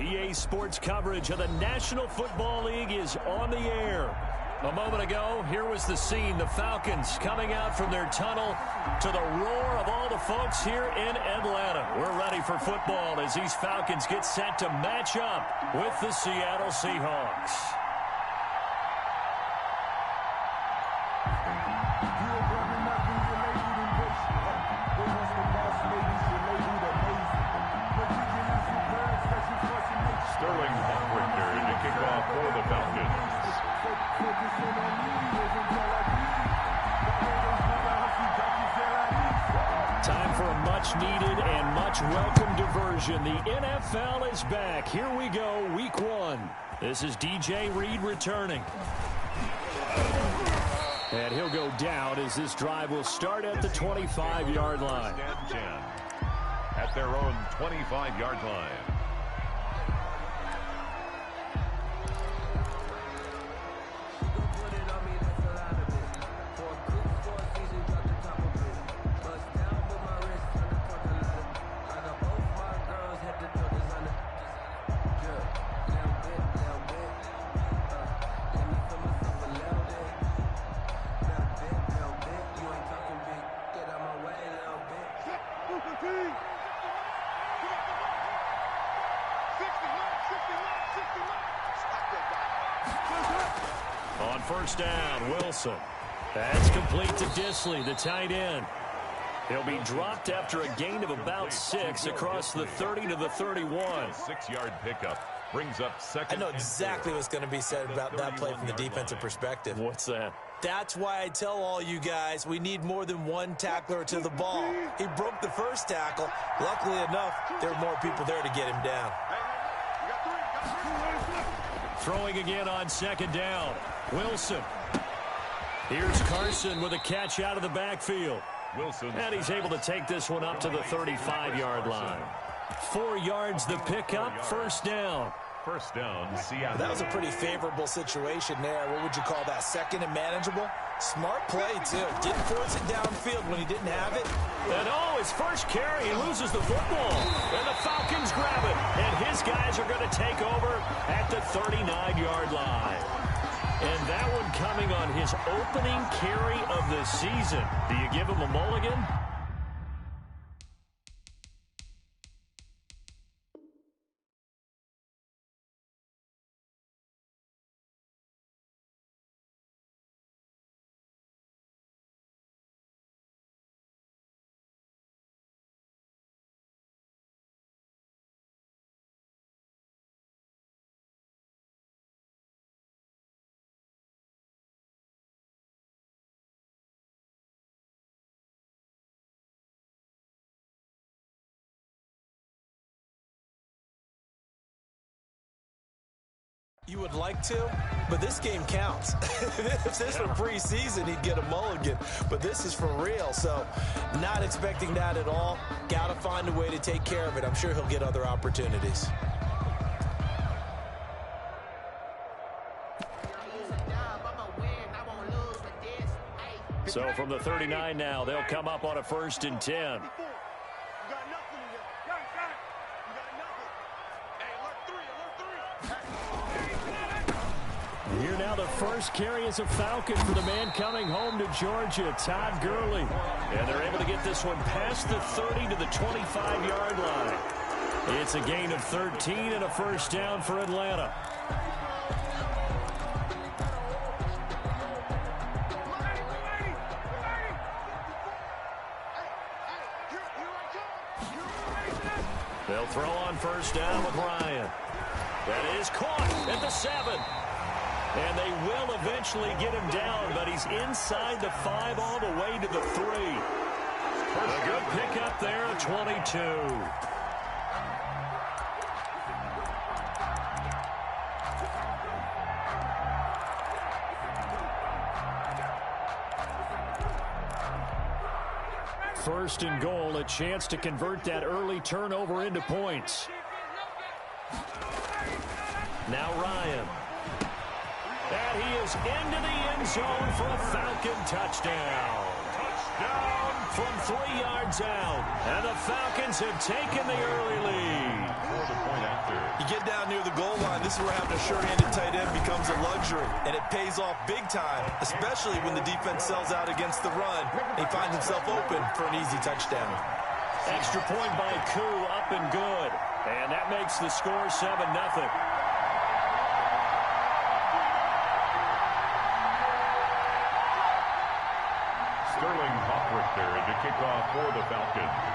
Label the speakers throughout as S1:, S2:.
S1: EA Sports coverage of the National Football League is on the air. A moment ago, here was the scene. The Falcons coming out from their tunnel to the roar of all the folks here in Atlanta. We're ready for football as these Falcons get set to match up with the Seattle Seahawks.
S2: For the Falcons.
S1: Time for a much-needed and much-welcome diversion. The NFL is back. Here we go, Week 1. This is DJ Reed returning. And he'll go down as this drive will start at the 25-yard line.
S2: At their own 25-yard line.
S1: On first down, Wilson. That's complete to Disley, the tight end. He'll be dropped after a gain of about 6 across the 30 to the 31.
S2: 6-yard pickup brings up second.
S3: I know exactly what's going to be said about that play from the defensive perspective.
S1: What's that?
S3: That's why I tell all you guys we need more than one tackler to the ball. He broke the first tackle. Luckily enough, there were more people there to get him down.
S1: Throwing again on second down. Wilson. Here's Carson with a catch out of the backfield.
S2: Wilson.
S1: And he's able to take this one up to the 35-yard line. 4 yards the pickup, first down.
S2: First down, Seattle.
S3: That was a pretty favorable situation there. What would you call that? Second and manageable? Smart play, too. Didn't force it downfield when he didn't have it.
S1: And his first carry, he loses the football. And the Falcons grab it. And his guys are going to take over at the 39-yard line. And that one coming on his opening carry of the season. Do you give him a mulligan?
S3: You would like to, but this game counts. If this were preseason, he'd get a mulligan, but this is for real, so not expecting that at all. Got to find a way to take care of it. I'm sure he'll get other opportunities.
S1: So from the 39 now, they'll come up on a 1st and 10. Here now the first carry is a Falcon for the man coming home to Georgia, Todd Gurley. And they're able to get this one past the 30 to the 25-yard line. It's a gain of 13 and a first down for Atlanta. They'll throw on first down with Ryan. That is caught at the 7. And they will eventually get him down, but he's inside the 5 all the way to the 3. A good pickup there at 22. First and goal, a chance to convert that early turnover into points. Now Ryan. And he is into the end zone for a Falcon touchdown. Touchdown from 3 yards out. And the Falcons have taken the early lead.
S3: You you get down near the goal line, this is where having a sure-handed tight end becomes a luxury, and it pays off big time, especially when the defense sells out against the run. He finds himself open for an easy touchdown.
S1: Extra point by Koo, up and good. And that makes the score 7-0.
S2: Sterling Hoffrichter to kick off for the Falcons.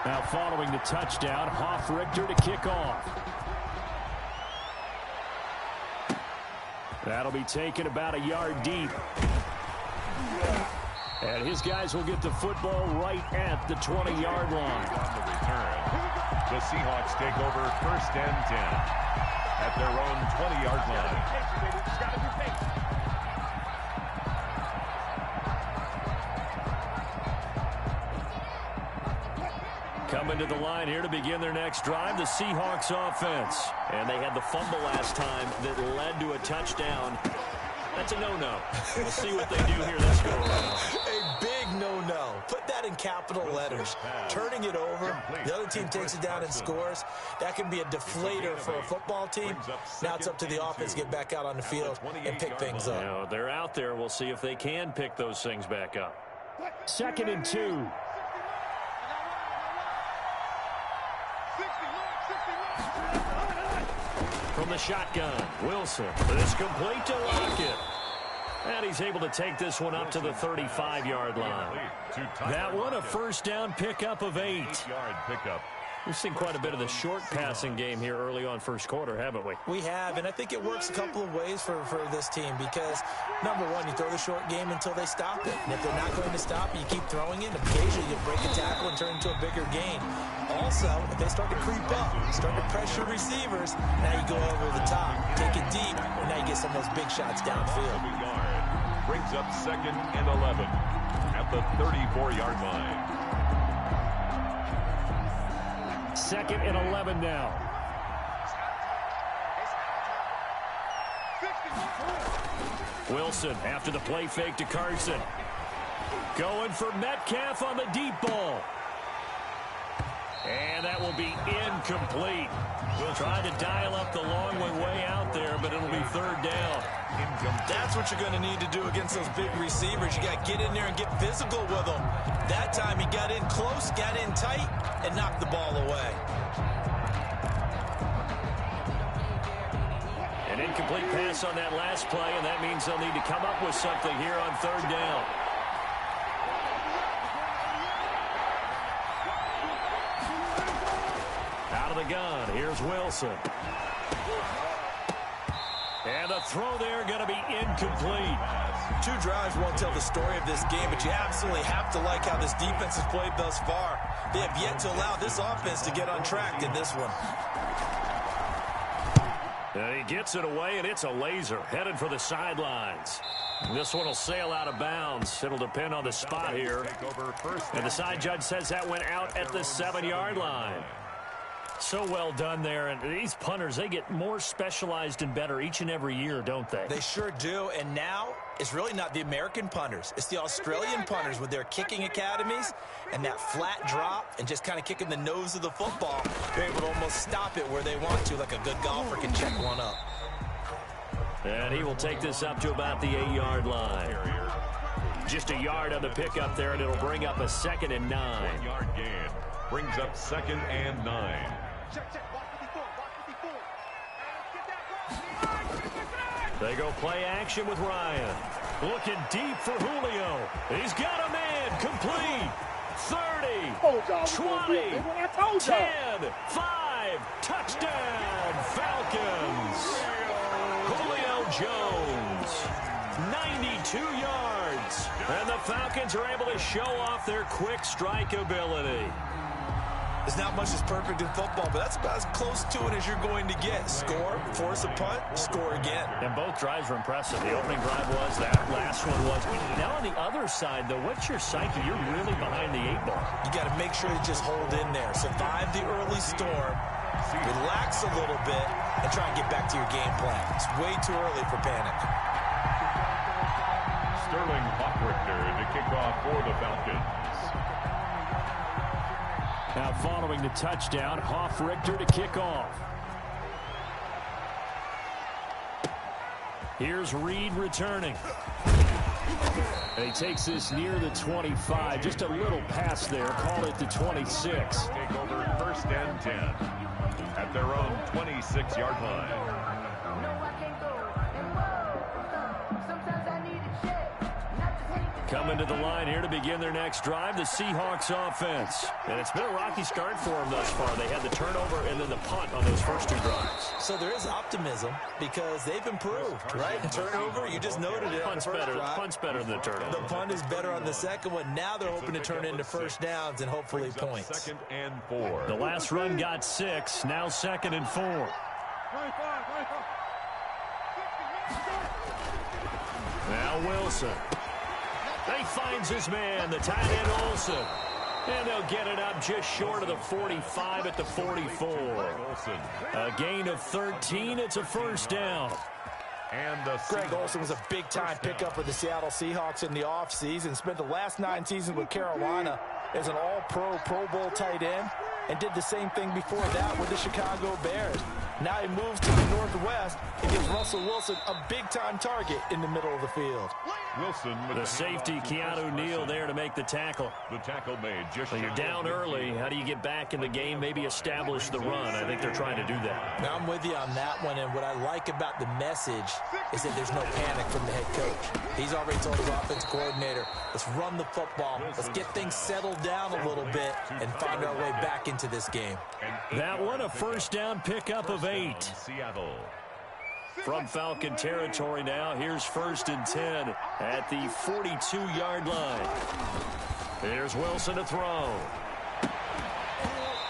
S1: Now following the touchdown, Hoffrichter to kick off. That'll be taken about a yard deep. And his guys will get the football right at the 20-yard line.
S2: On the return, the Seahawks take over 1st and 10 at their own 20-yard line.
S1: Coming to the line here to begin their next drive, the Seahawks offense. And they had the fumble last time that led to a touchdown. That's a no-no. We'll see what they do here this go-around.
S3: A big no-no. Put that in capital letters. Turning it over, the other team takes it down and scores. That can be a deflator for a football team. Now it's up to the offense to get back out on the field and pick things up.
S1: You know, they're out there. We'll see if they can pick those things back up. 2nd and 2. From the shotgun, Wilson. It's complete to Lockett. And he's able to take this one up to the 35-yard line. That one a first down pickup of 8.
S2: 8-yard pickup.
S1: We've seen quite a bit of the short passing game here early on first quarter, haven't we?
S3: We have, and I think it works a couple of ways for this team because, number one, you throw the short game until they stop it. And if they're not going to stop it, you keep throwing it. Occasionally, you break a tackle and turn it into a bigger gain. Also, if they start to creep up, start to pressure receivers, now you go over the top, take it deep, and now you get some of those big shots downfield.
S2: Brings up 2nd and 11 at the 34-yard line.
S1: 2nd and 11 now. Wilson after the play fake to Carson. Going for Metcalf on the deep ball. And that will be incomplete. We'll try to dial up the long one way out there, but it'll be 3rd down.
S3: That's what you're going to need to do against those big receivers. You got to get in there and get physical with them. That time he got in close, got in tight, and knocked the ball away.
S1: An incomplete pass on that last play, and that means they'll need to come up with something here on 3rd down. Out of the gun, here's Wilson. And the throw there going to be incomplete.
S3: 2 drives won't tell the story of this game, but you absolutely have to like how this defense has played thus far. They have yet to allow this offense to get on track in this one.
S1: And he gets it away, and it's a laser headed for the sidelines. This one will sail out of bounds. It'll depend on the spot here. And the side judge says that went out at the 7-yard line. So well done there. And these punters, they get more specialized and better each and every year, don't they?
S3: They sure do. And now it's really not the American punters. It's the Australian punters with their kicking academies and that flat drop and just kind of kicking the nose of the football. They're able to almost stop it where they want to, like a good golfer can check one up.
S1: And he will take this up to about the 8-yard line. Just a yard on the pickup there, and it'll bring up a 2nd and 9.
S2: 1-yard gain. Brings up 2nd and 9.
S1: They go play action with Ryan. Looking deep for Julio. He's got a man. Complete. 30. 20. 10. 5. Touchdown. Falcons. Julio Jones. 92 yards. And the Falcons are able to show off their quick strike ability.
S3: There's not much that's perfect in football, but that's about as close to it as you're going to get. Score, force a punt, score again.
S1: And both drives were impressive. The opening drive was, that last one was. Now on the other side, though, what's your psyche? You're really behind the 8-ball.
S3: You got to make sure you just hold in there. Survive the early storm, relax a little bit, and try and get back to your game plan. It's way too early for panic.
S2: Sterling Hoffrichter to kick off for the Falcons.
S1: Now following the touchdown, Hoff-Richter to kick off. Here's Reed returning. And he takes this near the 25. Just a little pass there. Call it the 26.
S2: Take over first and 10 at their own 26-yard line.
S1: Coming to the line here to begin their next drive, the Seahawks offense. And it's been a rocky start for them thus far. They had the turnover and then the punt on those first two drives.
S3: So there is optimism because they've improved, right? Turnover, you just noted it.
S1: Punt's better than the turnover.
S3: The punt is better on the second one. Now they're hoping to turn it into first downs and hopefully points.
S2: Second and 4.
S1: The last run got 6. Now second and 4. Now Wilson. He finds his man, the tight end Olsen. And they'll get it up just short of the 45 at the 44. A gain of 13. It's a first down.
S2: And
S3: Greg Olsen was a big-time pickup for the Seattle Seahawks in the offseason. Spent the last 9 seasons with Carolina as an all-pro, Pro Bowl tight end, and did the same thing before that with the Chicago Bears. Now he moves to the Northwest and gives Russell Wilson a big-time target in the middle of the field.
S2: Wilson with
S1: the safety, Keanu Neal, there to make the tackle.
S2: The tackle made.
S1: So you're down early. How do you get back in the game? Maybe establish the run. I think they're trying to do that.
S3: Now I'm with you on that one, and what I like about the message is that there's no panic from the head coach. He's already told his offensive coordinator, let's run the football. Let's get things settled down a little bit and find our way back into this game.
S1: That one, a first down pickup of 8.
S2: Seattle.
S1: From Falcon territory now, here's first and 10 at the 42-yard line. Here's Wilson to throw.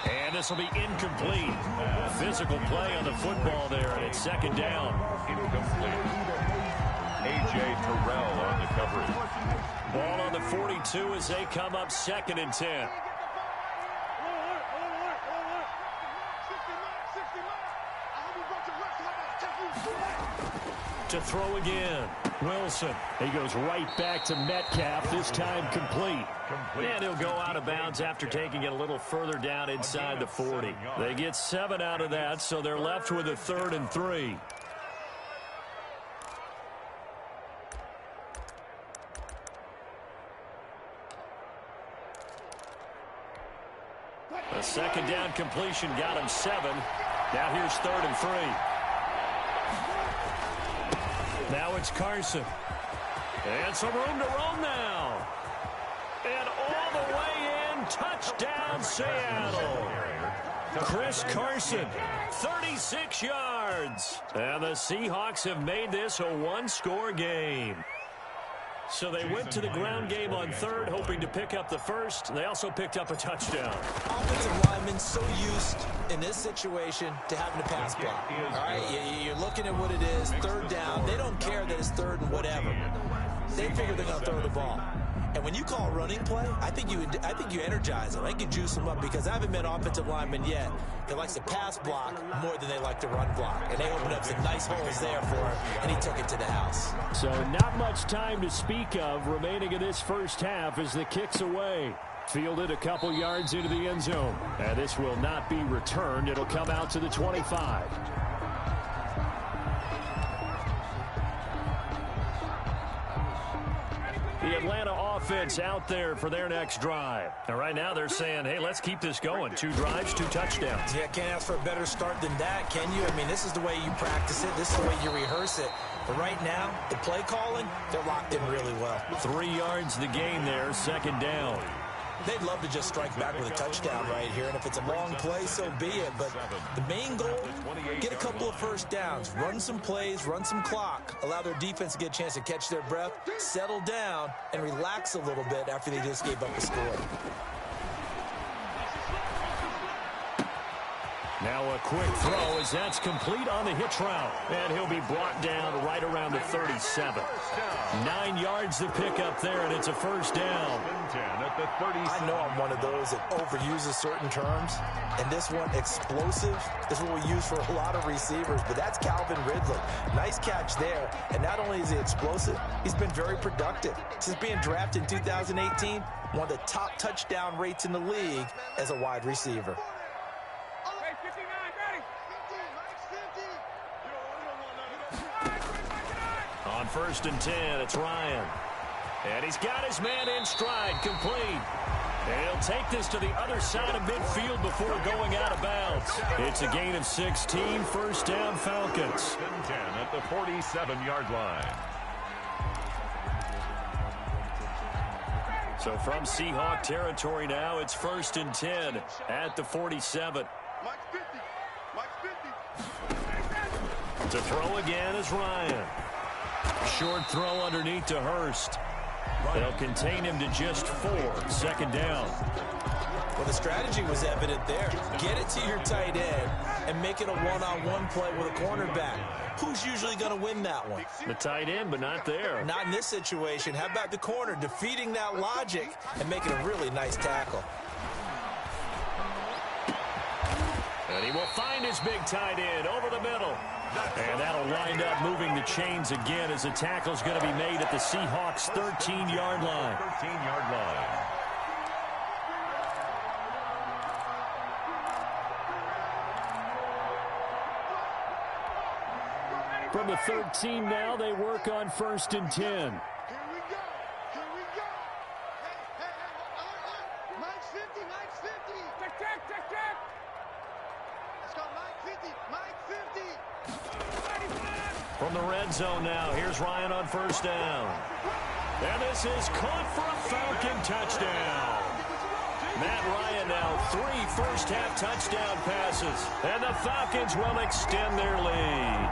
S1: And this will be incomplete. Physical play on the football there, and it's second down.
S2: Incomplete. A.J. Terrell on the coverage.
S1: Ball on the 42 as they come up second and 10. To throw again. Wilson. He goes right back to Metcalf, this time complete. And he'll go out of bounds after taking it a little further down inside the 40. They get 7 out of that, so they're left with a 3rd and 3. A second down completion got him 7. Now here's 3rd and 3. Now it's Carson. And some room to roam now. And all the way in, touchdown Seattle. Chris Carson, 36 yards. And the Seahawks have made this a one-score game. So they went to the ground game on 3rd, hoping to pick up the first. They also picked up a touchdown.
S3: Offensive linemen so used in this situation to having to pass block. All right, you're looking at what it is, 3rd down. They don't care that it's 3rd and whatever. They figure they're going to throw the ball. And when you call a running play, I think you energize them. I think you juice them up because I haven't met offensive lineman yet that likes to pass block more than they like to run block. And they opened up some nice holes there for him, and he took it to the house.
S1: So not much time to speak of remaining in this first half as the kick's away. Fielded a couple yards into the end zone. And this will not be returned. It'll come out to the 25. The Atlanta offense out there for their next drive. And right now they're saying, hey, let's keep this going. 2 drives, 2 touchdowns.
S3: Yeah, can't ask for a better start than that, can you? I mean, this is the way you practice it. This is the way you rehearse it. But right now, the play calling, they're locked in really well. 3
S1: yards the gain there, second down.
S3: They'd love to just strike back with a touchdown right here, and if it's a long play, so be it. But the main goal, get a couple of first downs, run some plays, run some clock, allow their defense to get a chance to catch their breath, settle down, and relax a little bit after they just gave up a score.
S1: Now a quick throw as that's complete on the hitch route. And he'll be brought down right around the 37. 9 yards to pick up there, and it's a first down.
S3: I know I'm one of those that overuses certain terms. And this one, explosive, is what we use for a lot of receivers. But that's Calvin Ridley. Nice catch there. And not only is he explosive, he's been very productive. Since being drafted in 2018, one of the top touchdown rates in the league as a wide receiver.
S1: On 1st and 10, it's Ryan. And he's got his man in stride, complete. And he'll take this to the other side of midfield before going out of bounds. It's a gain of 16, first down Falcons.
S2: 10 at the 47-yard line.
S1: So from Seahawk territory now, it's 1st and 10 at the 47. To throw again is Ryan. Short throw underneath to Hurst. They'll contain him to just 4. 2nd down.
S3: Well, the strategy was evident there. Get it to your tight end and make it a one-on-one play with a cornerback. Who's usually going to win that one?
S1: The tight end, but not there.
S3: Not in this situation. How about the corner defeating that logic and making a really nice tackle?
S1: And he will find his big tight end over the middle. And that'll wind up moving the chains again as the tackle's going to be made at the Seahawks' 13-yard line.
S2: 13-yard line.
S1: From the 13 now, they work on 1st and 10. From the red zone now, here's Ryan on 1st down. And this is caught for a Falcon touchdown. Matt Ryan now 3 first-half touchdown passes. And the Falcons will extend their lead.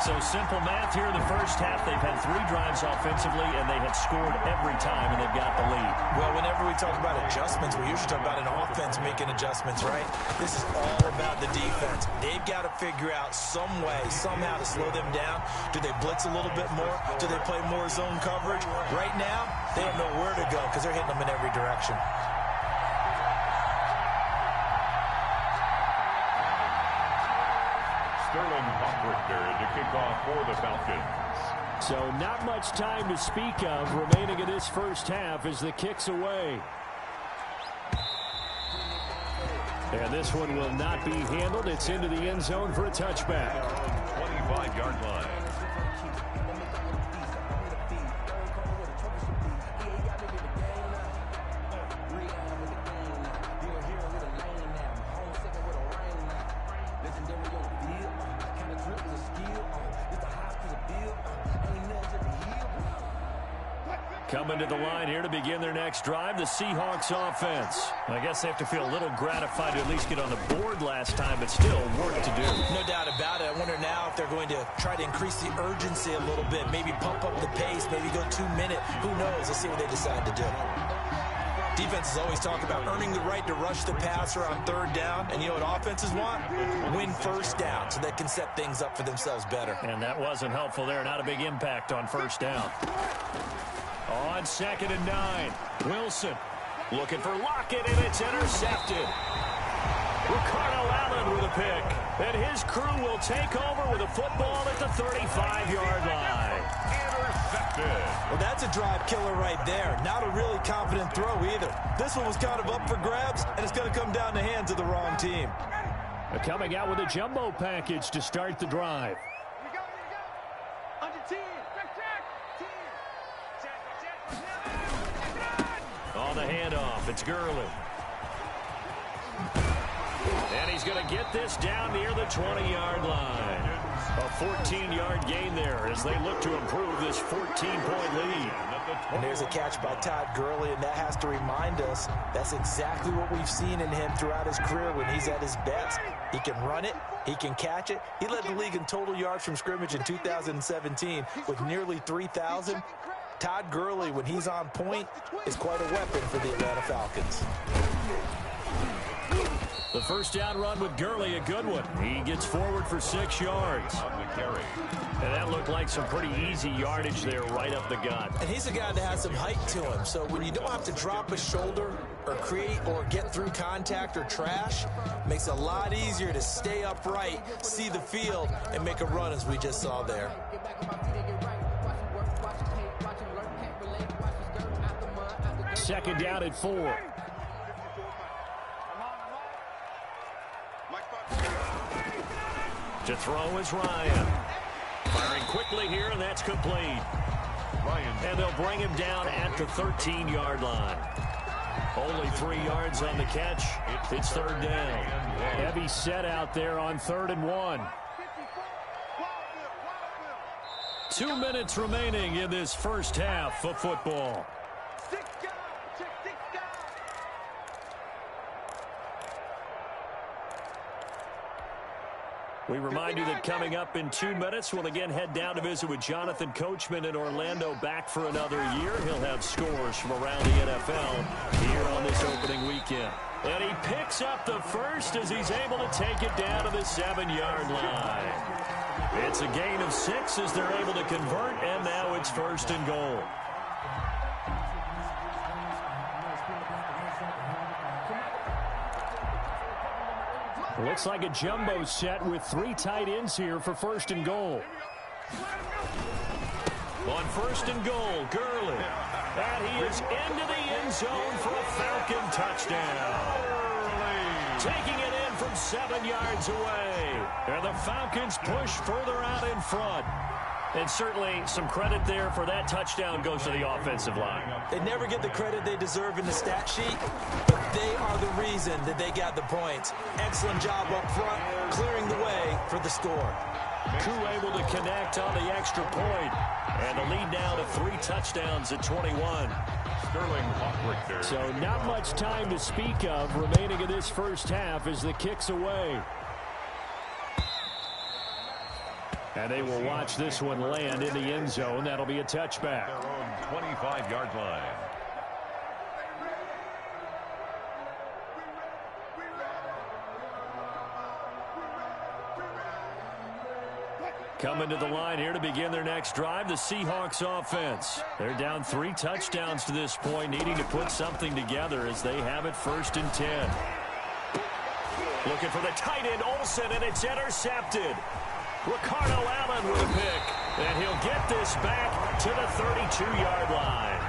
S1: So simple math here in the first half. They've had 3 drives offensively, and they have scored every time, and they've got the lead.
S3: Well, whenever we talk about adjustments, we usually talk about an offense making adjustments, right? This is all about the defense. They've got to figure out some way, somehow to slow them down. Do they blitz a little bit more? Do they play more zone coverage? Right now, they don't know where to go because they're hitting them in every direction.
S2: Sterling Hockrichter to kick off for the Falcons.
S1: So not much time to speak of remaining in this first half as the kick's away. And this one will not be handled. It's into the end zone for a touchback.
S2: 25-yard line.
S1: Coming to the line here to begin their next drive, the Seahawks offense. I guess they have to feel a little gratified to at least get on the board last time, but still work to do.
S3: No doubt about it. I wonder now if they're going to try to increase the urgency a little bit, maybe pump up the pace, maybe go 2-minute. Who knows? Let's see what they decide to do. Defenses always talk about earning the right to rush the passer on 3rd down. And you know what offenses want? Win 1st down so they can set things up for themselves better.
S1: And that wasn't helpful there. Not a big impact on 1st down. On 2nd and 9, Wilson looking for Lockett, and it's intercepted. Ricardo Allen with a pick, and his crew will take over with a football at the 35-yard line.
S2: Intercepted.
S3: Well, that's a drive killer right there. Not a really confident throw either. This one was kind of up for grabs, and it's going to come down the hands of the wrong team.
S1: They're coming out with a jumbo package to start the drive. On the handoff, it's Gurley. And he's going to get this down near the 20-yard line. A 14-yard gain there as they look to improve this 14-point lead.
S3: And there's a catch by Todd Gurley, and that has to remind us that's exactly what we've seen in him throughout his career when he's at his best. He can run it. He can catch it. He led the league in total yards from scrimmage in 2017 with nearly 3,000. Todd Gurley, when he's on point, is quite a weapon for the Atlanta Falcons.
S1: The first down run with Gurley, a good one. He gets forward for 6 yards. And that looked like some pretty easy yardage there right up the gut.
S3: And he's a guy that has some height to him. So when you don't have to drop a shoulder or create or get through contact or trash, it makes it a lot easier to stay upright, see the field, and make a run as we just saw there.
S1: Second down at 4. To throw is Ryan. Firing quickly here, and that's complete. And they'll bring him down at the 13-yard line. Only 3 yards on the catch. It's third down. Heavy set out there on 3rd and 1. 2 minutes remaining in this first half of football. We remind you that coming up in 2 minutes, we'll again head down to visit with Jonathan Coachman in Orlando, back for another year. He'll have scores from around the NFL here on this opening weekend. And he picks up the first as he's able to take it down to the 7-yard line. It's a gain of 6 as they're able to convert, and now it's 1st and goal. Looks like a jumbo set with 3 tight ends here for 1st and goal. On 1st and goal, Gurley. And he is into the end zone for a Falcon touchdown. Taking it in from 7 yards away. And the Falcons push further out in front. And certainly some credit there for that touchdown goes to the offensive line.
S3: They never get the credit they deserve in the stat sheet, but they are the reason that they got the points. Excellent job up front, clearing the way for the score.
S1: Koo able to connect on the extra point. And the lead now to 3 touchdowns at 21.
S2: Sterling Hawk.
S1: So not much time to speak of remaining in this first half as the kick's away. And they will watch this one land in the end zone. That'll be a touchback.
S2: Their own 25-yard line.
S1: Coming to the line here to begin their next drive, the Seahawks offense. They're down 3 touchdowns to this point, needing to put something together as they have it 1st and 10. Looking for the tight end, Olsen, and it's intercepted. Ricardo Allen with a pick, and he'll get this back to the 32-yard line.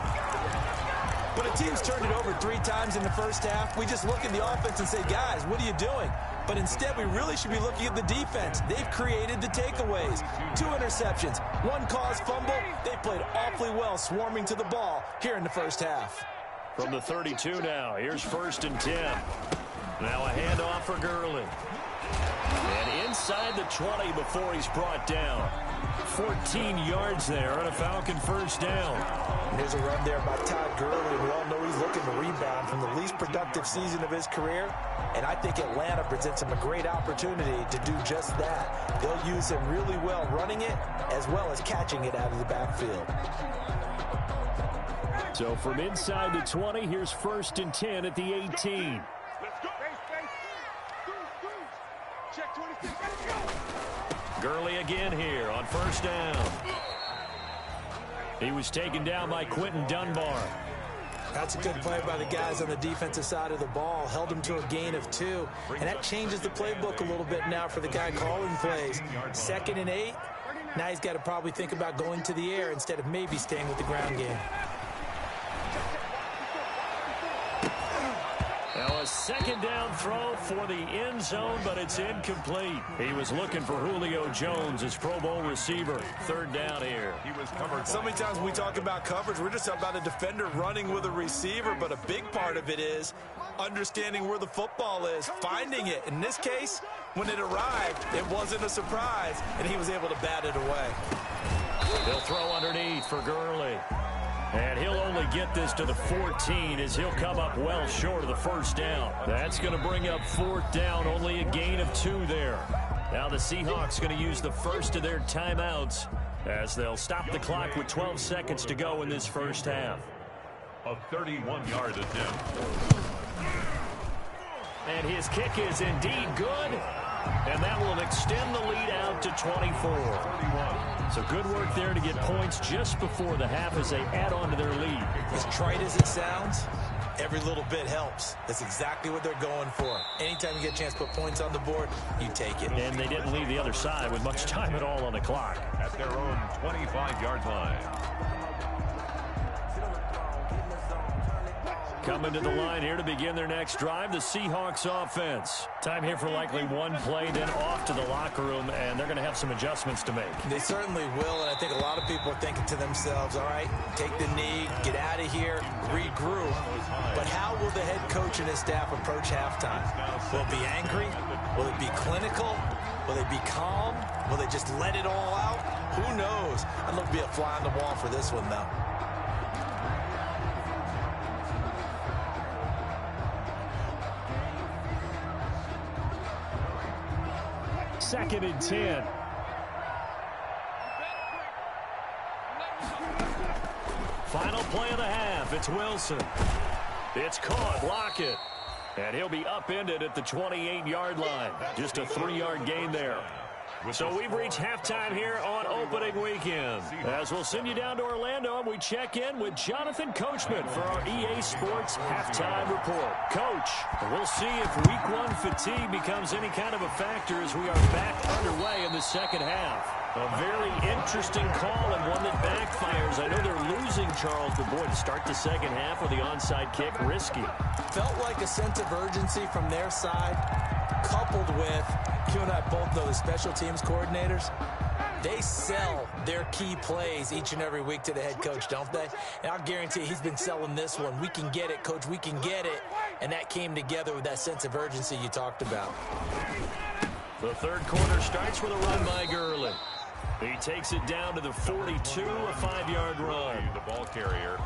S3: When a team's turned it over 3 times in the first half, we just look at the offense and say, guys, what are you doing? But instead, we really should be looking at the defense. They've created the takeaways. 2 interceptions, 1 caused fumble. They played awfully well swarming to the ball here in the first half.
S1: From the 32 now, here's 1st and 10. Now a handoff for Gurley. And inside the 20 before he's brought down. 14 yards there on a Falcon first down.
S3: Here's a run there by Todd Gurley. We all know he's looking to rebound from the least productive season of his career. And I think Atlanta presents him a great opportunity to do just that. They'll use him really well running it as well as catching it out of the backfield.
S1: So from inside the 20, here's 1st and 10 at the 18. Gurley again here on 1st down. He was taken down by Quentin Dunbar.
S3: That's a good play by the guys on the defensive side of the ball. Held him to a gain of 2. And that changes the playbook a little bit now for the guy calling plays. 2nd and 8. Now he's got to probably think about going to the air instead of maybe staying with the ground game.
S1: Now a 2nd down throw for the end zone, but it's incomplete. He was looking for Julio Jones, his Pro Bowl receiver. 3rd down here.
S2: He was covered.
S3: So many times when we talk about coverage, we're just about a defender running with a receiver, but a big part of it is understanding where the football is, finding it. In this case, when it arrived, it wasn't a surprise, and he was able to bat it away.
S1: They'll throw underneath for Gurley. And he'll only get this to the 14 as he'll come up well short of the 1st down. That's going to bring up 4th down, only a gain of 2 there. Now the Seahawks going to use the first of their timeouts as they'll stop the clock with 12 seconds to go in this first half.
S2: A 31-yard attempt.
S1: And his kick is indeed good. And that will extend the lead out to 24. So good work there to get points just before the half as they add on to their lead.
S3: As trite as it sounds, every little bit helps. That's exactly what they're going for. Anytime you get a chance to put points on the board, you take it.
S1: And they didn't leave the other side with much time at all on the clock.
S2: At their own 25-yard line.
S1: Coming to the line here to begin their next drive, the Seahawks offense. Time here for likely one play, then off to the locker room, and they're going to have some adjustments to make.
S3: They certainly will, and I think a lot of people are thinking to themselves, all right, take the knee, get out of here, regroup. But how will the head coach and his staff approach halftime? Will it be angry? Will it be clinical? Will they be calm? Will they just let it all out? Who knows? I'd love to be a fly on the wall for this one, though.
S1: Second and 10. Final play of the half. It's Wilson. It's caught. Lockett. And he'll be upended at the 28-yard line. Just a 3-yard gain there. So we've reached halftime here on opening weekend. As we'll send you down to Orlando, and we check in with Jonathan Coachman for our EA Sports Halftime Report. Coach, we'll see if Week 1 fatigue becomes any kind of a factor as we are back underway in the second half. A very interesting call and one that backfires. I know they're losing Charles, but boy, to start the second half with the onside kick, risky.
S3: Felt like a sense of urgency from their side, coupled with, you and I both know the special teams coordinators, they sell their key plays each and every week to the head coach, don't they? And I'll guarantee he's been selling this one. We can get it, coach, we can get it. And that came together with that sense of urgency you talked about.
S1: The third quarter starts with a run by Gurley. He takes it down to the 42, a 5-yard run.
S2: The ball carrier.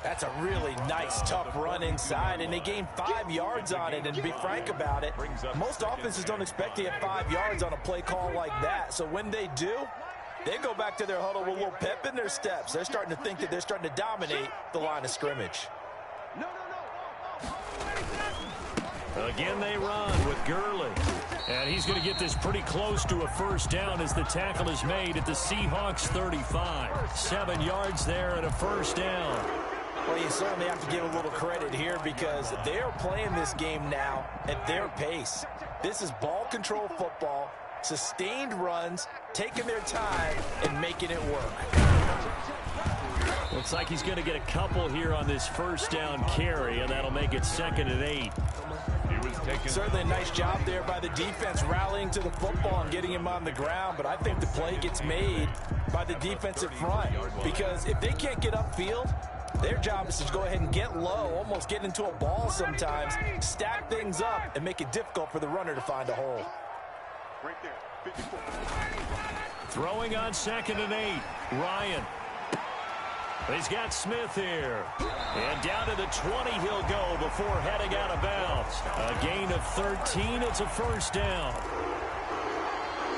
S3: That's a really nice, tough run inside, and they gained 5 yards on it. And to be frank about it, most offenses don't expect to get 5 yards on a play call like that. So when they do, they go back to their huddle with a little pep in their steps. They're starting to think that they're starting to dominate the line of scrimmage.
S1: Again, they run with Gurley. And he's going to get this pretty close to a first down as the tackle is made at the Seahawks 35. 7 yards there and a first down.
S3: Well, you certainly have to give a little credit here because they're playing this game now at their pace. This is ball control football, sustained runs, taking their time, and making it work.
S1: Looks like he's going to get a couple here on this first down carry, and that'll make it 2nd and 8.
S3: Certainly a nice job there by the defense rallying to the football and getting him on the ground, but I think the play gets made by the defensive front because if they can't get upfield, their job is to go ahead and get low, almost get into a ball sometimes, stack things up, and make it difficult for the runner to find a hole.
S4: Right there, 54.
S1: Throwing on 2nd and 8, Ryan. He's got Smith here. And down to the 20 he'll go before heading out of bounds. A gain of 13. It's a first down.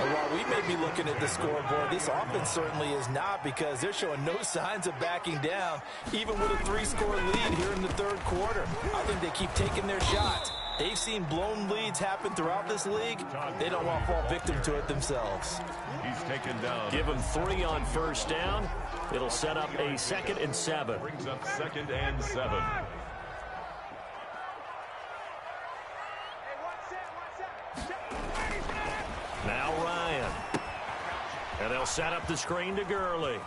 S3: And while we may be looking at the scoreboard, this offense certainly is not because they're showing no signs of backing down, even with a 3-score lead here in the third quarter. I think they keep taking their shots. They've seen blown leads happen throughout this league. They don't want to fall victim to it themselves.
S2: He's taken down.
S1: Give him 3 on first down. It'll set up a 2nd and 7.
S2: Brings up 2nd and 7.
S1: Now Ryan. And they'll set up the screen to Gurley.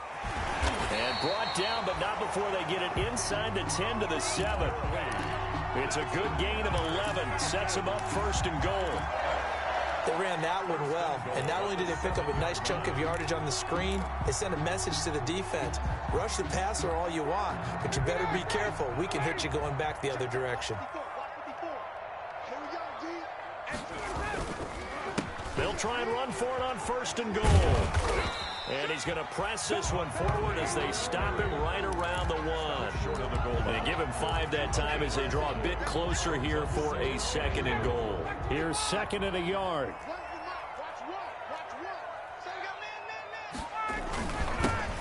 S1: And brought down, but not before they get it inside the 10 to the 7. It's a good gain of 11. Sets them up 1st and goal.
S3: They ran that one well, and not only did they pick up a nice chunk of yardage on the screen, they sent a message to the defense. Rush the passer all you want, but you better be careful. We can hit you going back the other direction.
S1: They'll try and run for it on 1st and goal. And he's going to press this one forward as they stop him right around the 1.
S2: Short of the goal.
S1: They give him 5 that time as they draw a bit closer here for a 2nd and goal. Here's 2nd and a yard.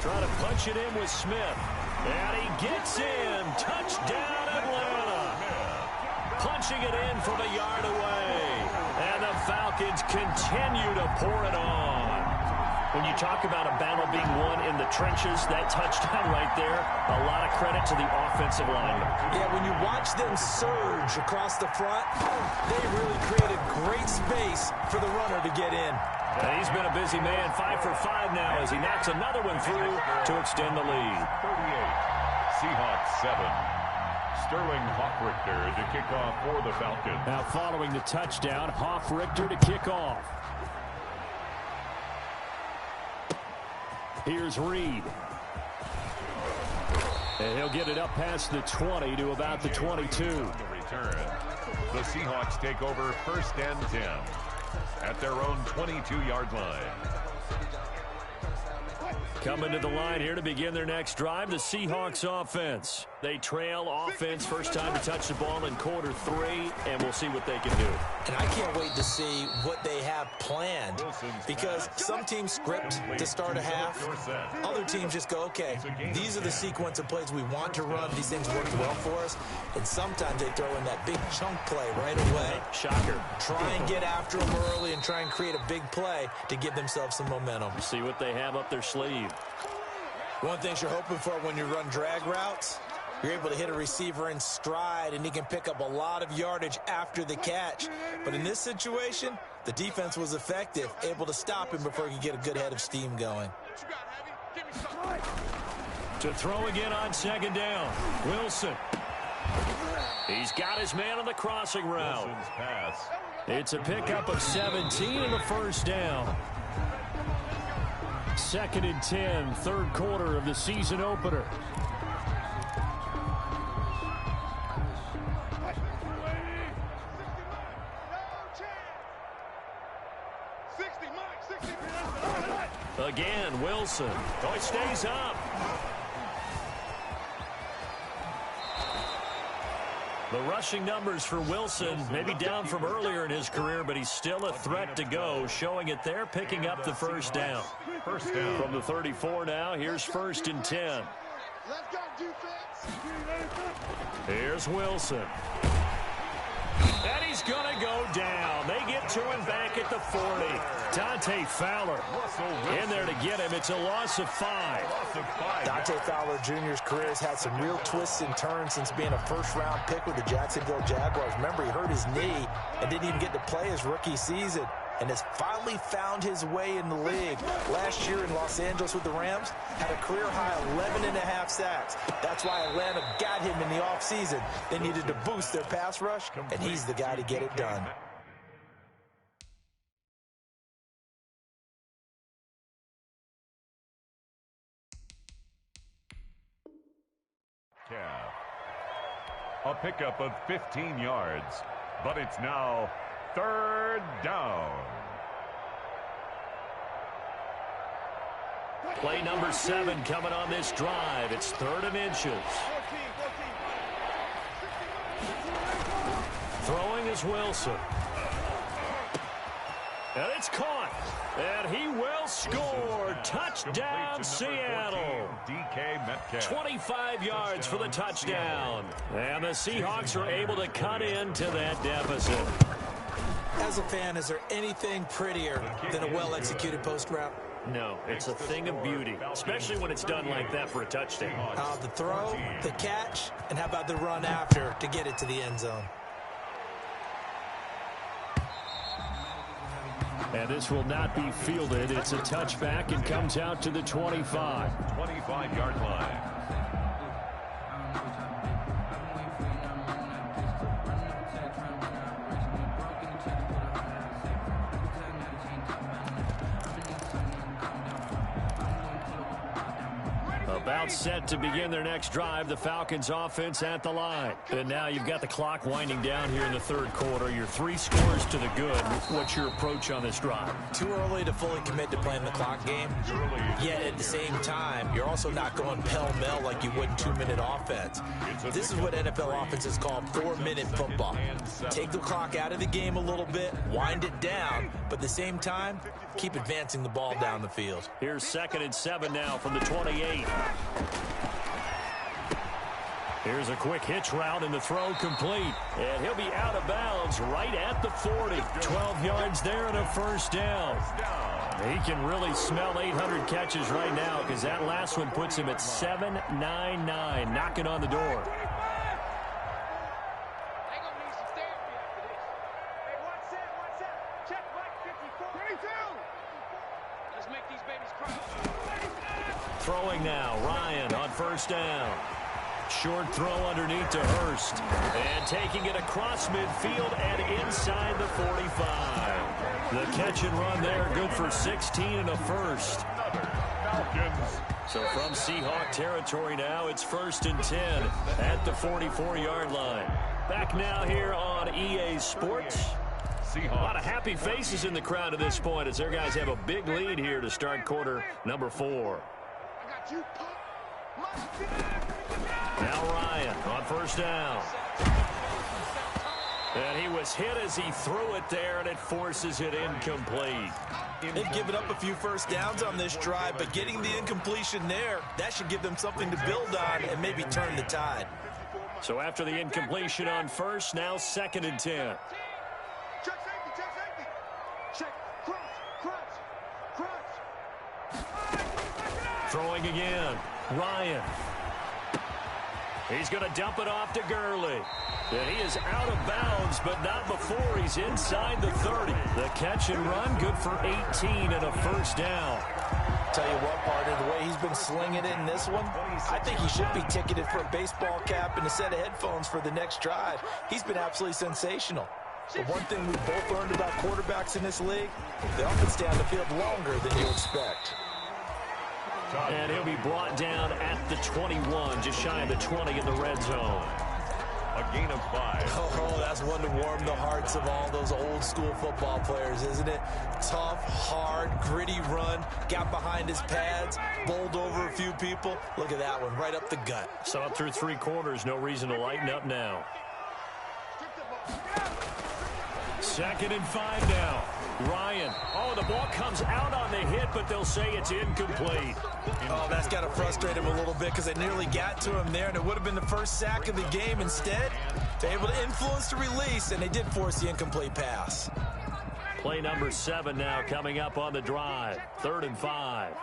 S1: Trying to punch it in with Smith. And he gets in. Touchdown, Atlanta. punching it in from a yard away. And the Falcons continue to pour it on. When you talk about a battle being won in the trenches, that touchdown right there, a lot of credit to the offensive line.
S3: Yeah, when you watch them surge across the front, they really created great space for the runner to get in.
S1: And he's been a busy man, 5 for 5 now as he knocks another one through to extend the lead.
S2: 38, Seahawks 7. Sterling Hoffrichter to kick off for the Falcons.
S1: Now following the touchdown, Hoffrichter to kick off. Here's Reed. And he'll get it up past the 20 to about the 22.
S2: The Seahawks take over 1st and 10 at their own 22-yard line.
S1: Coming to the line here to begin their next drive, the Seahawks offense. They trail offense, first time to touch the ball in quarter 3, and we'll see what they can do.
S3: And I can't wait to see what they have planned, because some teams script to start a half. Other teams just go, okay, these are the sequence of plays we want to run. These things work well for us. And sometimes they throw in that big chunk play right away.
S1: Shocker.
S3: Try and get after them early and try and create a big play to give themselves some momentum.
S1: See what they have up their sleeve.
S3: One of the things you're hoping for when you run drag routes, you're able to hit a receiver in stride, and he can pick up a lot of yardage after the catch. But in this situation, the defense was effective, able to stop him before he could get a good head of steam going.
S1: To throw again on 2nd down, Wilson. He's got his man on the crossing route. It's a pickup of 17 and a 1st down. 2nd and 10, 3rd quarter of the season opener. Again, Wilson. Oh, he stays up. The rushing numbers for Wilson, maybe down from earlier in his career, but he's still a threat to go, showing it there, picking up the 1st down. From the 34 now, here's 1st and 10. Here's Wilson. And he's going to go down. They get to him back at the 40. Dante Fowler in there to get him. It's a loss of 5.
S3: Dante Fowler Jr.'s career has had some real twists and turns since being a 1st-round pick with the Jacksonville Jaguars. Remember, he hurt his knee and didn't even get to play his rookie season, and has finally found his way in the league. Last year in Los Angeles with the Rams, had a career-high 11.5 sacks. That's why Atlanta got him in the offseason. They needed to boost their pass rush, and he's the guy to get it done.
S2: A pickup of 15 yards, but it's now 3rd down.
S1: Play number 7 coming on this drive. It's 3rd and inches. Throwing is Wilson. And it's caught. And he will score. Touchdown, Seattle. 25 yards for the touchdown. And the Seahawks are able to cut into that deficit.
S3: As a fan, is there anything prettier than a well-executed post route?
S1: No, it's a thing of beauty, especially when it's done like that for a touchdown.
S3: The throw, the catch, and how about the run after to get it to the end zone?
S1: And this will not be fielded. It's a touchback and comes out to the 25.
S2: 25-yard line.
S1: About set to begin their next drive, the Falcons offense at the line. And now you've got the clock winding down here in the 3rd quarter. You're 3 scores to the good. What's your approach on this drive?
S3: Too early to fully commit to playing the clock game. Yet at the same time, you're also not going pell-mell like you would in 2-minute offense. This is what NFL offenses call 4-minute football. Take the clock out of the game a little bit, wind it down, but at the same time, keep advancing the ball down the field.
S1: Here's 2nd and 7 now from the 28. Here's a quick hitch route, and the throw complete. And he'll be out of bounds right at the 40. 12 yards there and a first down. He can really smell 800 catches right now because that last one puts him at 799, knocking on the door. Throwing now, Ryan on first down. Short throw underneath to Hurst. And taking it across midfield and inside the 45. The catch and run there, good for 16 and a first. So from Seahawk territory now, it's 1st and 10 at the 44-yard line. Back now here on EA Sports. A lot of happy faces in the crowd at this point as their guys have a big lead here to start quarter number 4. Now Ryan on first down. And he was hit as he threw it there, and it forces it incomplete.
S3: They've given up a few first downs on this drive, but getting the incompletion there, that should give them something to build on and maybe turn the tide.
S1: So after the incompletion on first, now 2nd and 10.
S4: Check safety, check safety. Check, crunch.
S1: Throwing again, Ryan. He's going to dump it off to Gurley. And he is out of bounds, but not before he's inside the 30. The catch and run, good for 18 and a first down.
S3: Tell you what, partner, the way he's been slinging it in this one, I think he should be ticketed for a baseball cap and a set of headphones for the next drive. He's been absolutely sensational. But one thing we've both learned about quarterbacks in this league, they often stay on the field longer than you expect.
S1: And he'll be brought down at the 21, just shy of the 20 in the red zone.
S2: A gain of 5.
S3: Oh, that's one to warm the hearts of all those old school football players, isn't it? Tough, hard, gritty run, got behind his pads, bowled over a few people. Look at that one, right up the gut.
S1: So up through 3 quarters, no reason to lighten up now. 2nd and 5 now. Ryan. Oh, the ball comes out on the hit, but they'll say it's incomplete.
S3: Oh, that's got to frustrate him a little bit because they nearly got to him there, and it would have been the first sack of the game. Instead, they're able to influence the release, and they did force the incomplete pass.
S1: Play number 7 now coming up on the drive. 3rd and 5.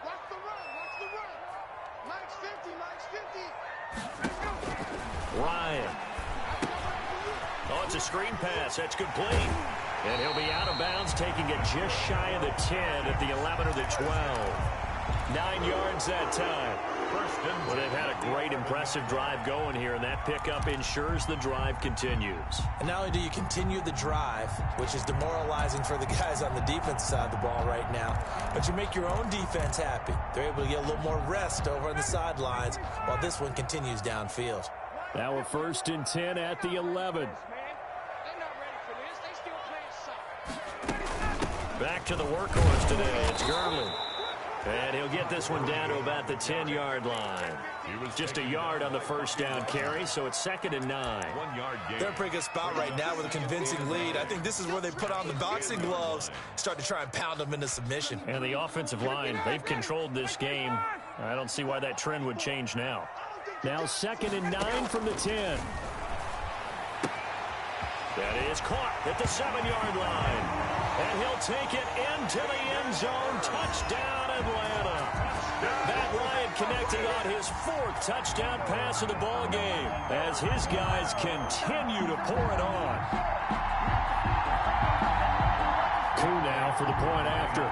S4: Watch the run. Max 50.
S1: Ryan. Oh, it's a screen pass. That's complete. And he'll be out of bounds, taking it just shy of the 10 at the 11 or the 12. 9 yards that time. Well, they've had a great, impressive drive going here, and that pickup ensures the drive continues.
S3: And not only do you continue the drive, which is demoralizing for the guys on the defense side of the ball right now, but you make your own defense happy. They're able to get a little more rest over on the sidelines while this one continues downfield.
S1: Now a 1st and 10 at the 11. Back to the workhorse today. It's Gurley. And he'll get this one down to about the 10-yard line. He was just a yard on the first down carry, so it's 2nd and 9.
S2: 1 yard gain.
S3: They're in a pretty good spot right now with a convincing lead. I think this is where they put on the boxing gloves, start to try and pound them into submission.
S1: And the offensive line, they've controlled this game. I don't see why that trend would change now. Now 2nd and 9 from the 10. That is caught at the 7-yard line. And he'll take it into the end zone. Touchdown, Atlanta. Matt Ryan connecting on his 4th touchdown pass of the ball game as his guys continue to pour it on. Coup now for the point after.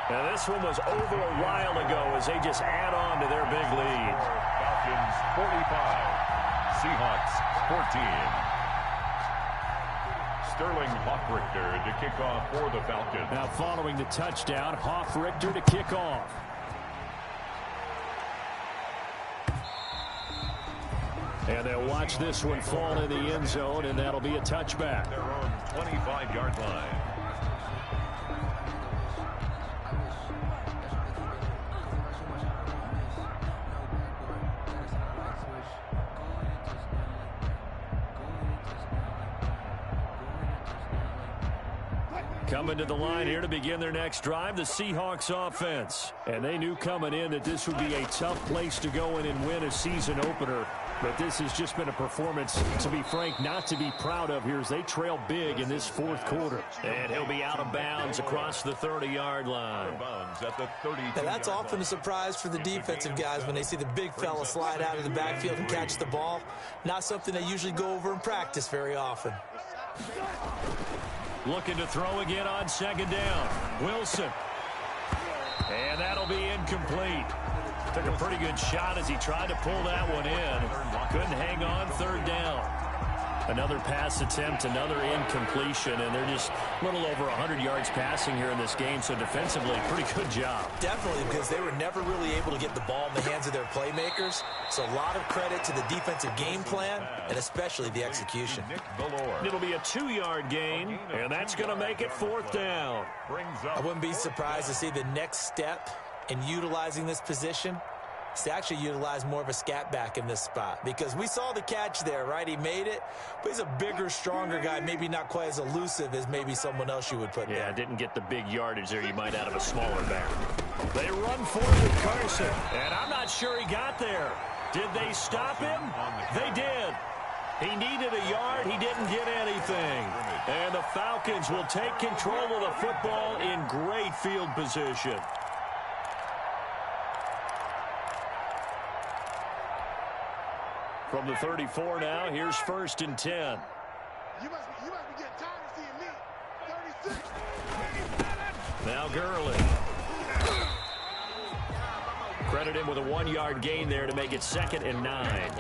S1: Now this one was over a while ago as they just add on to their big lead.
S2: Falcons 45. Seahawks 14. Sterling Hoffrichter to kick off for the Falcons.
S1: Now following the touchdown, Hoffrichter to kick off. And they'll watch this one fall in the end zone, and that'll be a touchback.
S2: Their own 25-yard line.
S1: Coming to the line here to begin their next drive, the Seahawks offense. And they knew coming in that this would be a tough place to go in and win a season opener. But this has just been a performance, to be frank, not to be proud of here as they trail big in this fourth quarter. And he'll be out of bounds across the 30-yard line.
S3: Now that's often a surprise for the defensive guys when they see the big fella slide out of the backfield and catch the ball. Not something they usually go over in practice very often.
S1: Looking to throw again on second down. Wilson. And that'll be incomplete. Took a pretty good shot as he tried to pull that one in. Couldn't hang on third down. Another pass attempt, another incompletion, and they're just a little over 100 yards passing here in this game, so defensively, pretty good job.
S3: Definitely, because they were never really able to get the ball in the hands of their playmakers, so a lot of credit to the defensive game plan, and especially the execution.
S1: It'll be a 2-yard gain, and that's going to make it fourth down.
S3: I wouldn't be surprised to see the next step in utilizing this position is to actually utilize more of a scat back in this spot, because we saw the catch there, right? He made it, but he's a bigger, stronger guy, maybe not quite as elusive as maybe someone else you would put there.
S1: Yeah, didn't get the big yardage there you might out of a smaller back. They run for it with Carson, and I'm not sure he got there. Did they stop him? They did. He needed a yard. He didn't get anything. And the Falcons will take control of the football in great field position. From the 34 now, here's 1st and 10.
S4: You must be getting tired of seeing me. 36.
S1: Now Gurley. Credit him with a 1-yard gain there to make it 2nd and 9.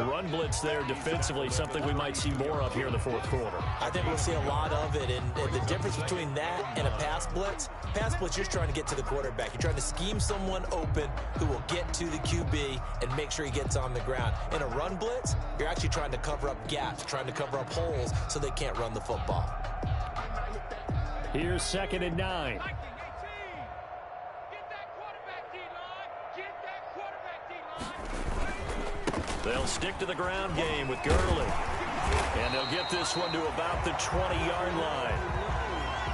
S1: Run blitz there defensively, something we might see more of here in the fourth quarter.
S3: I think we'll see a lot of it, and the difference between that and a pass blitz, you're just trying to get to the quarterback. You're trying to scheme someone open who will get to the QB and make sure he gets on the ground. In a run blitz, you're actually trying to cover up gaps, trying to cover up holes so they can't run the football.
S1: Here's 2nd and 9. They'll stick to the ground game with Gurley. And they'll get this one to about the 20-yard line.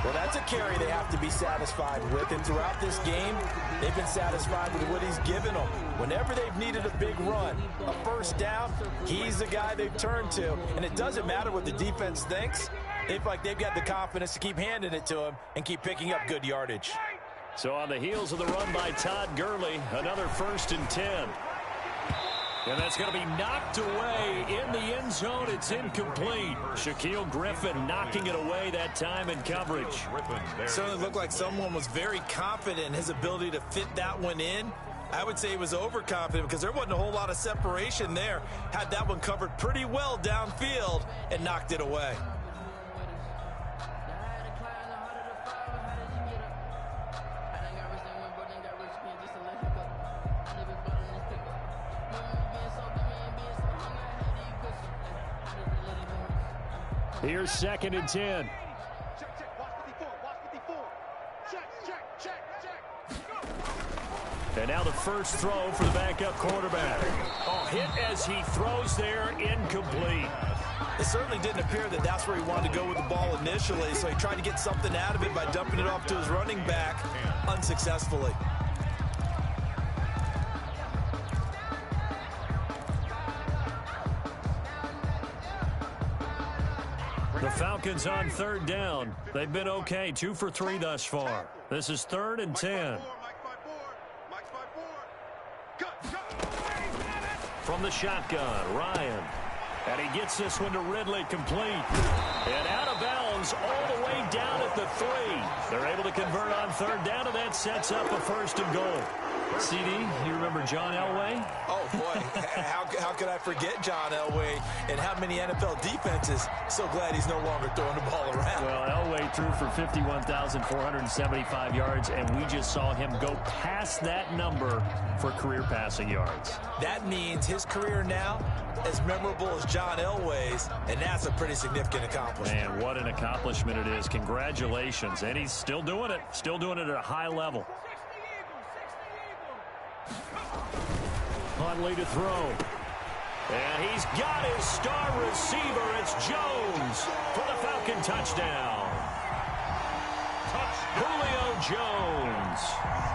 S3: Well, that's a carry they have to be satisfied with. And throughout this game, they've been satisfied with what he's given them. Whenever they've needed a big run, a first down, he's the guy they've turned to. And it doesn't matter what the defense thinks. They feel like they've got the confidence to keep handing it to him and keep picking up good yardage.
S1: So on the heels of the run by Todd Gurley, another 1st and 10. And that's going to be knocked away in the end zone. It's incomplete. Shaquille Griffin knocking it away that time in coverage.
S3: Certainly looked like someone was very confident in his ability to fit that one in. I would say he was overconfident because there wasn't a whole lot of separation there. Had that one covered pretty well downfield and knocked it away.
S1: Here's 2nd and 10.
S4: Check, watch 54, watch 54. Check.
S1: And now the first throw for the backup quarterback. Oh, hit as he throws there, incomplete.
S3: It certainly didn't appear that that's where he wanted to go with the ball initially, so he tried to get something out of it by dumping it off to his running back unsuccessfully.
S1: The Falcons on 3rd down. They've been okay, 2 for 3 thus far. This is 3rd and 10. From the shotgun, Ryan. And he gets this one to Ridley, complete. And out of bounds all the way down at the 3. They're able to convert on 3rd down, and that sets up a 1st and goal. CD, you remember John Elway?
S3: Oh, boy. How could I forget John Elway and how many NFL defenses? So glad he's no longer throwing the ball around.
S1: Well, Elway threw for 51,475 yards, and we just saw him go past that number for career passing yards.
S3: That means his career now as memorable as John Elway's, and that's a pretty significant accomplishment.
S1: Man, what an accomplishment it is. Congratulations. And he's still doing it at a high level. Huntley to throw. And he's got his star receiver. It's Jones for the Falcon touchdown. Jones.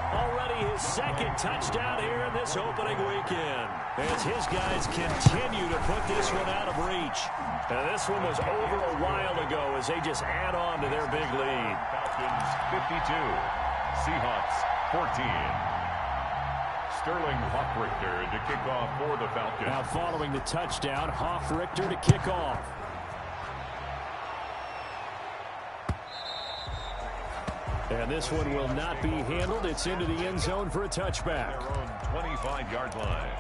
S1: Already his second touchdown here in this opening weekend, as his guys continue to put this one out of reach. And this one was over a while ago as they just add on to their big lead.
S2: Falcons 52, Seahawks 14. Sterling Hoffrichter to kick off for the Falcons.
S1: Now following the touchdown, Hoffrichter to kick off. And this one will not be handled. It's into the end zone for a touchback.
S2: Their own 25-yard line.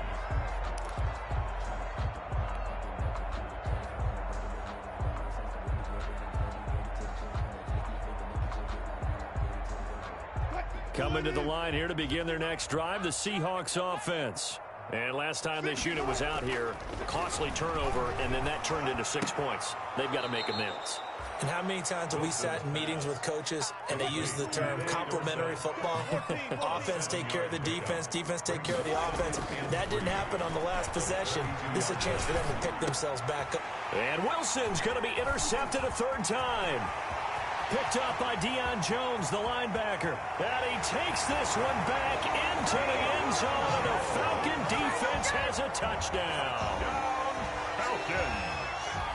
S1: Coming to the line here to begin their next drive, the Seahawks offense. And last time this unit was out here, costly turnover, and then that turned into 6 points. They've got to make amends.
S3: And how many times have we sat in meetings with coaches and they use the term complementary football? Offense take care of the defense, defense take care of the offense. That didn't happen on the last possession. This is a chance for them to pick themselves back up.
S1: And Wilson's going to be intercepted a third time. Picked up by Deion Jones, the linebacker. And he takes this one back into the end zone, and the Falcon defense has a touchdown.
S2: Falcons.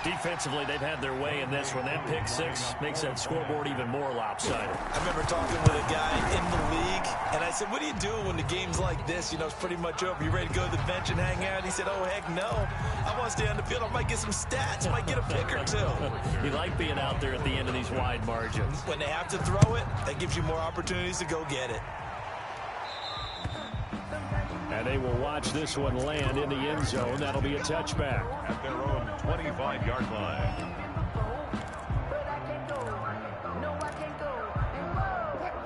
S1: Defensively, they've had their way in this one. That pick six makes that scoreboard even more lopsided.
S3: I remember talking with a guy in the league, and I said, what do you do when the game's like this? You know, it's pretty much over. You ready to go to the bench and hang out? He said, oh, heck no. I want to stay on the field. I might get some stats. I might get a pick or two.
S1: You like being out there at the end of these wide margins.
S3: When they have to throw it, that gives you more opportunities to go get it.
S1: And they will watch this one land in the end zone. That'll be a touchback.
S2: At their own 25-yard line.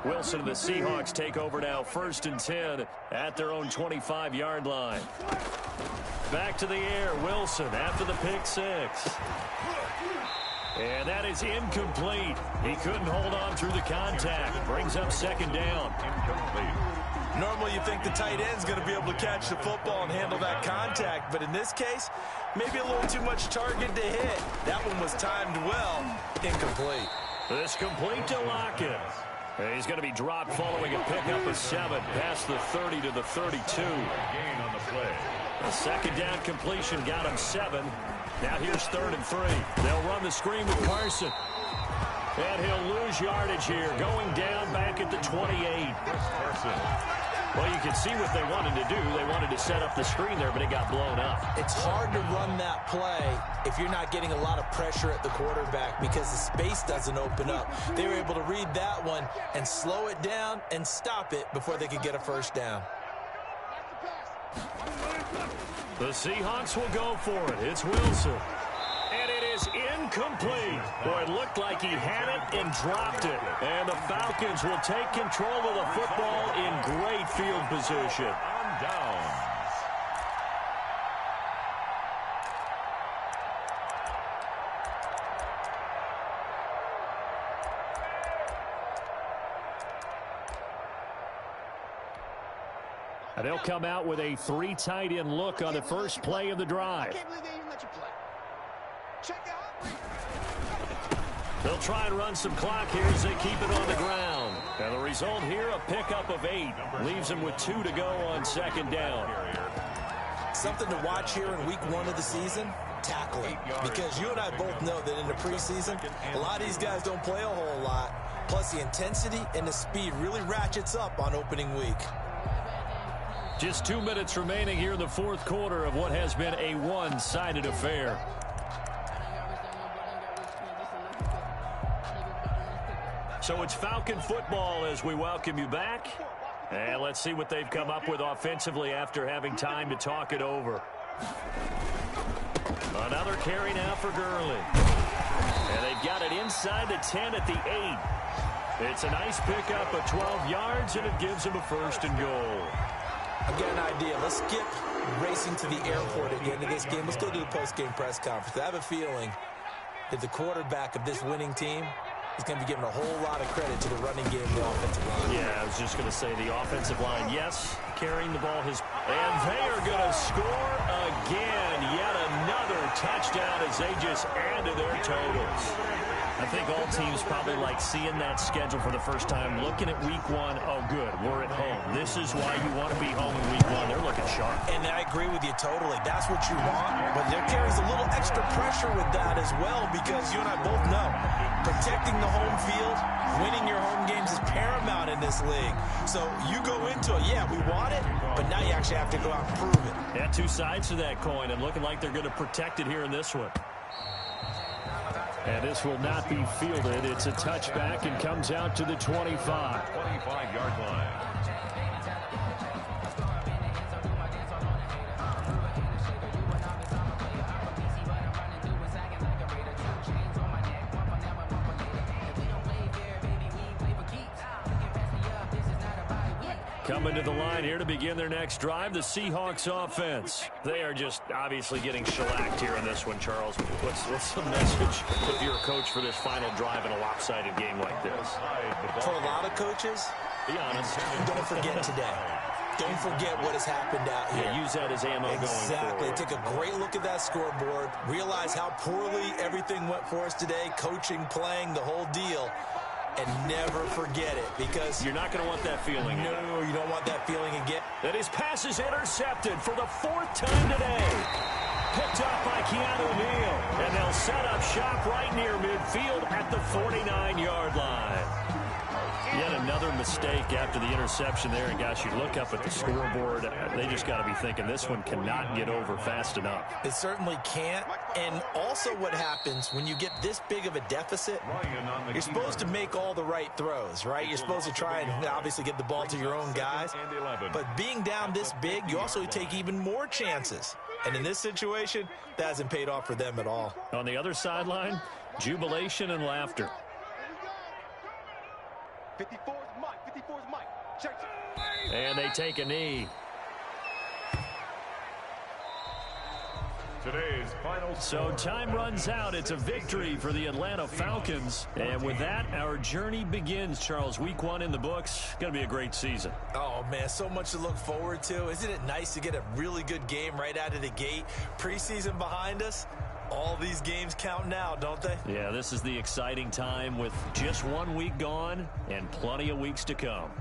S1: Wilson and the Seahawks take over now, 1st and 10 at their own 25-yard line. Back to the air, Wilson after the pick six. And that is incomplete. He couldn't hold on through the contact. Brings up 2nd down.
S2: Incomplete.
S3: Normally you think the tight end's going to be able to catch the football and handle that contact, but in this case, maybe a little too much target to hit. That one was timed well. Incomplete.
S1: This complete to Lockett. He's going to be dropped following a pickup of 7 past the 30 to the 32.
S2: Gain on the play.
S1: A 2nd down completion got him 7. Now here's 3rd and 3. They'll run the screen with Carson. And he'll lose yardage here, going down back at the 28.
S2: Carson.
S1: Well, you can see what they wanted to do. They wanted to set up the screen there, but it got blown up.
S3: It's hard to run that play if you're not getting a lot of pressure at the quarterback because the space doesn't open up. They were able to read that one and slow it down and stop it before they could get a 1st down.
S1: The Seahawks will go for it. It's Wilson. And it is incomplete. Boy, it looked like he had it and dropped it. And the Falcons will take control of the football in great field position.
S2: On downs.
S1: And they'll come out with a 3 tight end look on the first play of the drive. They'll try and run some clock here as they keep it on the ground. And the result here, a pickup of 8. Leaves them with 2 to go on 2nd down.
S3: Something to watch here in week 1 of the season, tackling. Because you and I both know that in the preseason, a lot of these guys don't play a whole lot. Plus the intensity and the speed really ratchets up on opening week.
S1: Just 2 minutes remaining here in the 4th quarter of what has been a one-sided affair. So it's Falcon football as we welcome you back. And let's see what they've come up with offensively after having time to talk it over. Another carry now for Gurley. And they've got it inside the 10 at the 8. It's a nice pickup of 12 yards, and it gives them a 1st and goal.
S3: I've got an idea. Let's skip racing to the airport at the end of this game. Let's go to the post-game press conference. I have a feeling that the quarterback of this winning team is going to be given a whole lot of credit to the running game and the offensive line.
S1: Yeah, I was just going to say the offensive line, yes, carrying the ball. And they are going to score again. Yet another touchdown as they just add to their totals. I think all teams probably like seeing that schedule for the first time, looking at week one. Oh, good, we're at home. This is why you want to be home in week one. They're looking sharp.
S3: And I agree with you totally. That's what you want. But there carries a little extra pressure with that as well, because you and I both know protecting the home field, winning your home games is paramount in this league. So you go into it, yeah, we want it, but now you actually have to go out and prove it.
S1: Yeah, two sides to that coin, and looking like they're going to protect it here in this one. And this will not be fielded. It's a touchback and comes out to the 25.
S2: 25-yard line.
S1: Coming to the line here to begin their next drive, the Seahawks offense. They are just obviously getting shellacked here in this one, Charles. What's the message if you're a coach for this final drive in a lopsided game like this?
S3: For a lot of coaches,
S1: be honest,
S3: don't forget today. Don't forget what has happened out here.
S1: Yeah, use that as ammo going forward.
S3: Exactly. Take a great look at that scoreboard. Realize how poorly everything went for us today. Coaching, playing, the whole deal. And never forget it, because
S1: you're not going to want that feeling.
S3: No, you don't want that feeling again.
S1: That his pass is intercepted for the 4th time today. Picked up by Keanu Neal. And they'll set up shop right near midfield at the 49-yard line. Yet another mistake after the interception there. And, gosh, you look up at the scoreboard. They just got to be thinking this one cannot get over fast enough.
S3: It certainly can't. And also what happens when you get this big of a deficit, you're supposed to make all the right throws, right? You're supposed to try and obviously get the ball to your own guys. But being down this big, you also take even more chances. And in this situation, that hasn't paid off for them at all.
S1: On the other sideline, jubilation and laughter.
S4: 54 is Mike. 54 is Mike. Check it.
S1: And they take a knee.
S2: Today's final
S1: So time runs out. It's a victory for the Atlanta Falcons. And with that, our journey begins, Charles. Week 1 in the books. Going to be a great season.
S3: Oh, man, so much to look forward to. Isn't it nice to get a really good game right out of the gate? Preseason behind us. All these games count now, don't they?
S1: Yeah, this is the exciting time with just 1 week gone and plenty of weeks to come.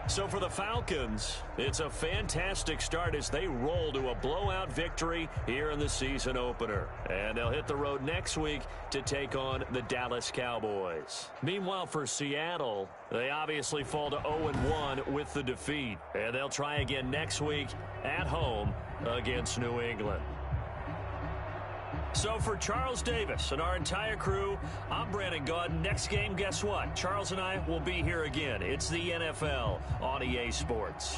S1: So for the Falcons, it's a fantastic start as they roll to a blowout victory here in the season opener. And they'll hit the road next week to take on the Dallas Cowboys. Meanwhile, for Seattle, they obviously fall to 0-1 with the defeat. And they'll try again next week at home against New England. So for Charles Davis and our entire crew, I'm Brandon Gaudin. Next game, guess what? Charles and I will be here again. It's the NFL on EA Sports.